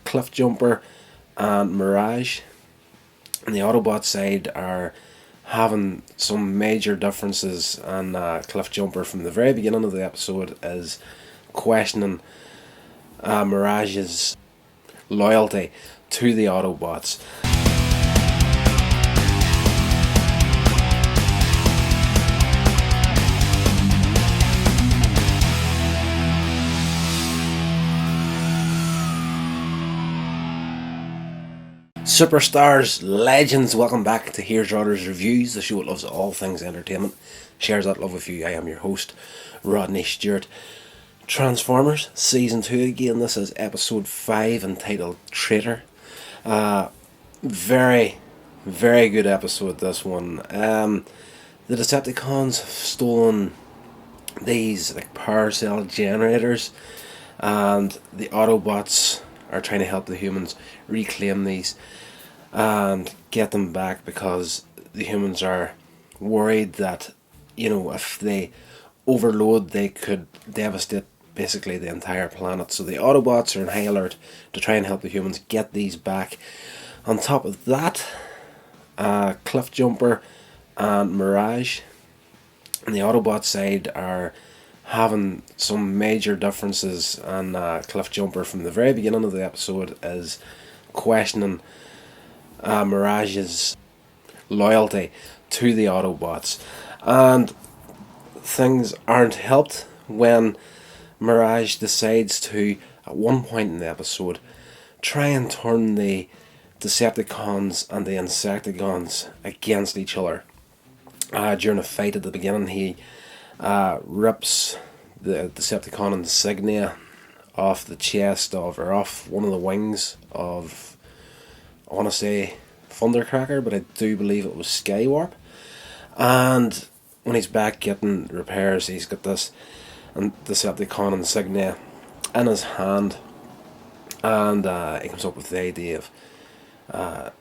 Cliffjumper and Mirage. And the Autobot side are having some major differences, and Cliffjumper from the very beginning of the episode is questioning Mirage's loyalty to the Autobots. Superstars, legends, welcome back to Here's Rodder's Reviews, the show that loves all things entertainment, shares that love with you. I am your host, Rodney Stewart. Transformers Season 2 again, this is Episode 5 entitled Traitor. Very, very good episode, this one. The Decepticons have stolen these power cell generators, and the Autobots are trying to help the humans reclaim these and get them back, because the humans are worried that, if they overload, they could devastate basically the entire planet. So the Autobots are in high alert to try and help the humans get these back. On top of that, Cliffjumper and Mirage and the Autobot side are having some major differences, and Cliffjumper from the very beginning of the episode is questioning Mirage's loyalty to the Autobots, and things aren't helped when Mirage decides to, at one point in the episode, try and turn the Decepticons and the Insecticons against each other. During a fight at the beginning, he rips the Decepticon insignia off the chest of, or off one of the wings of, I want to say Thundercracker, but I do believe it was Skywarp. And when he's back getting repairs, he's got this Decepticon insignia in his hand, and he comes up with the idea of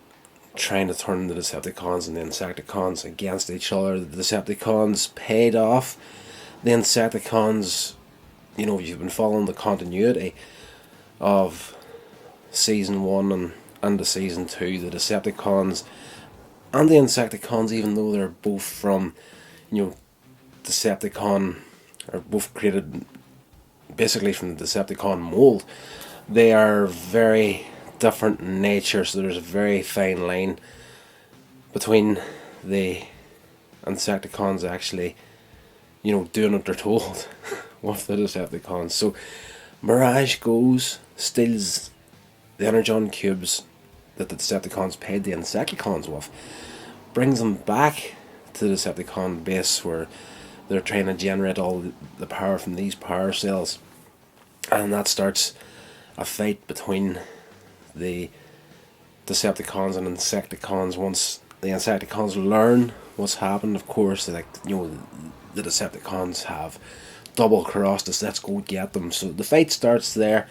trying to turn the Decepticons and the Insecticons against each other. The Decepticons paid off. The Insecticons, if you've been following the continuity of Season 1 and into Season 2, the Decepticons and the Insecticons, even though they're both from, Decepticon, are both created basically from the Decepticon mold, they are very different in nature, so there's a very fine line between the Insecticons actually, doing what they're told with the Decepticons. So Mirage goes, steals the Energon cubes that the Decepticons paid the Insecticons with, brings them back to the Decepticon base where they're trying to generate all the power from these power cells, and that starts a fight between the Decepticons and Insecticons. Once the Insecticons learn what's happened, of course, the Decepticons have double crossed us, let's go get them. So the fight starts there,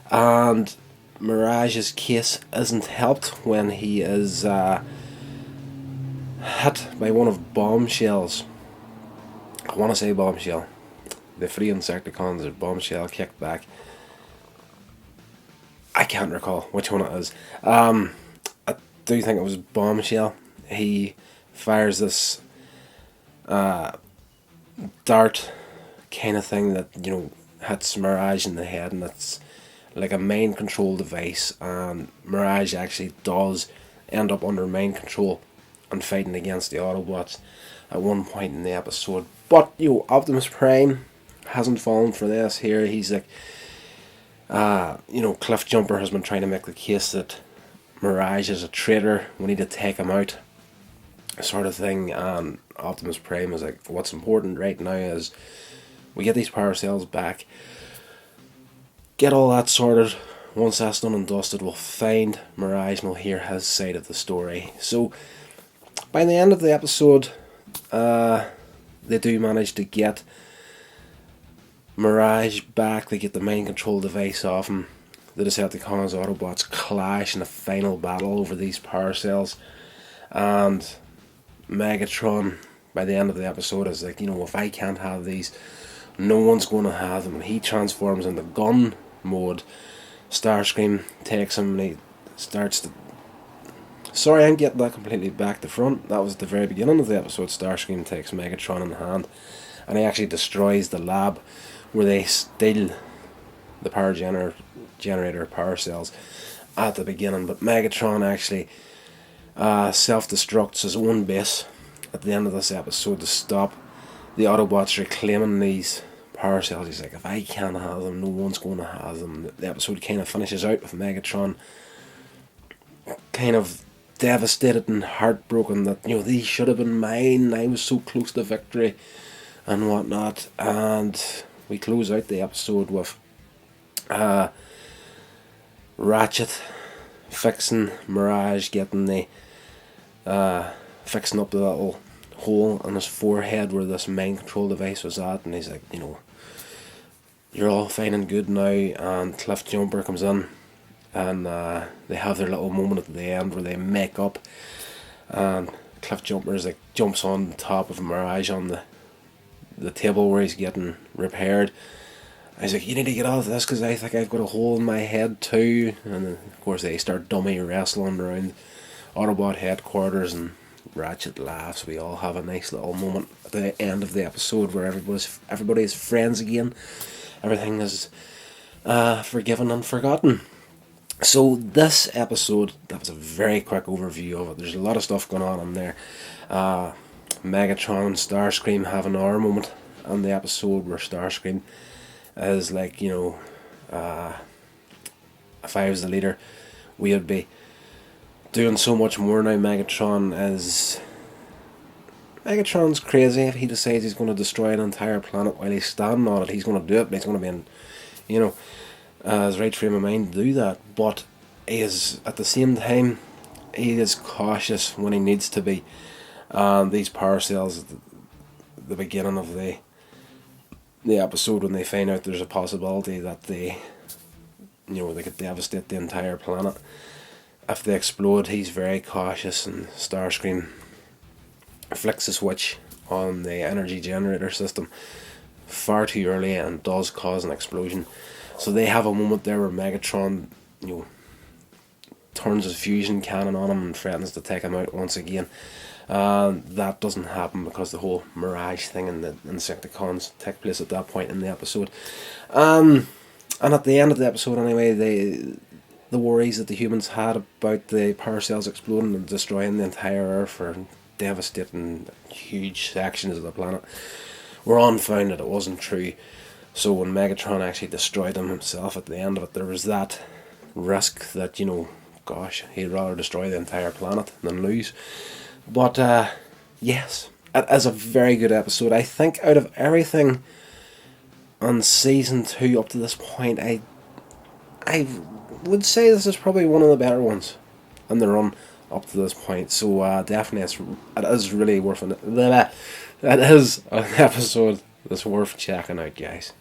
and Mirage's case isn't helped when he is hit by one of Bombshell's, I want to say Bombshell, the three Insecticons are Bombshell kicked back. I can't recall which one it is. I do think it was Bombshell. He fires this dart kind of thing that, hits Mirage in the head, and it's like a mind control device, and Mirage actually does end up under mind control and fighting against the Autobots at one point in the episode. But Optimus Prime hasn't fallen for this here. He's like, Cliffjumper has been trying to make the case that Mirage is a traitor, we need to take him out, sort of thing, and Optimus Prime is like, what's important right now is we get these power cells back, get all that sorted. Once that's done and dusted, we'll find Mirage and we'll hear his side of the story. So by the end of the episode, they do manage to get Mirage back. They get the mind control device off him. The Decepticons, Autobots clash in a final battle over these power cells, and Megatron, by the end of the episode, is like, if I can't have these, no one's going to have them. He transforms into gun mode, Starscream takes him and he starts to... Sorry, I'm getting that completely back to front. That was at the very beginning of the episode. Starscream takes Megatron in hand and he actually destroys the lab where they steal the power generator power cells at the beginning. But Megatron actually self-destructs his own base at the end of this episode to stop the Autobots reclaiming these power cells. He's like, if I can't have them, no one's going to have them. The episode kind of finishes out with Megatron kind of devastated and heartbroken that, you know, these should have been mine, I was so close to victory and whatnot. And we close out the episode with Ratchet fixing Mirage, getting the fixing up the little hole on his forehead where this mind control device was at, and he's like, you know, you're all fine and good now. And Cliff Jumper comes in and they have their little moment at the end where they make up, and Cliff Jumper is like jumps on top of Mirage on the table where he's getting repaired. I was like, you need to get off this because I think I've got a hole in my head too. And then, of course, they start dummy wrestling around Autobot headquarters and Ratchet laughs. We all have a nice little moment at the end of the episode where everybody's friends again. Everything is forgiven and forgotten. So this episode, that was a very quick overview of it. There's a lot of stuff going on in there. Megatron and Starscream have an hour moment on the episode where Starscream is like, you know, if I was the leader, we would be doing so much more now. Megatron's crazy. If he decides he's going to destroy an entire planet while he's standing on it, he's going to do it, but he's going to be in, you know, his right frame of mind to do that. But he is, at the same time, he is cautious when he needs to be. These power cells at the beginning of the episode, when they find out there's a possibility that they could devastate the entire planet if they explode, he's very cautious, and Starscream flicks a switch on the energy generator system far too early and does cause an explosion. So they have a moment there where Megatron, you know, turns his fusion cannon on him and threatens to take him out once again. That doesn't happen because the whole Mirage thing and the Insecticons take place at that point in the episode. And at the end of the episode anyway, the worries that the humans had about the power cells exploding and destroying the entire Earth or devastating huge sections of the planet were unfounded. It wasn't true. So when Megatron actually destroyed them himself at the end of it, there was that risk that, you know, gosh, he'd rather destroy the entire planet than lose. But yes, it is a very good episode. I think out of everything on season 2 up to this point, I would say this is probably one of the better ones in the run up to this point. So definitely it is really worth it. It is an episode that's worth checking out, guys.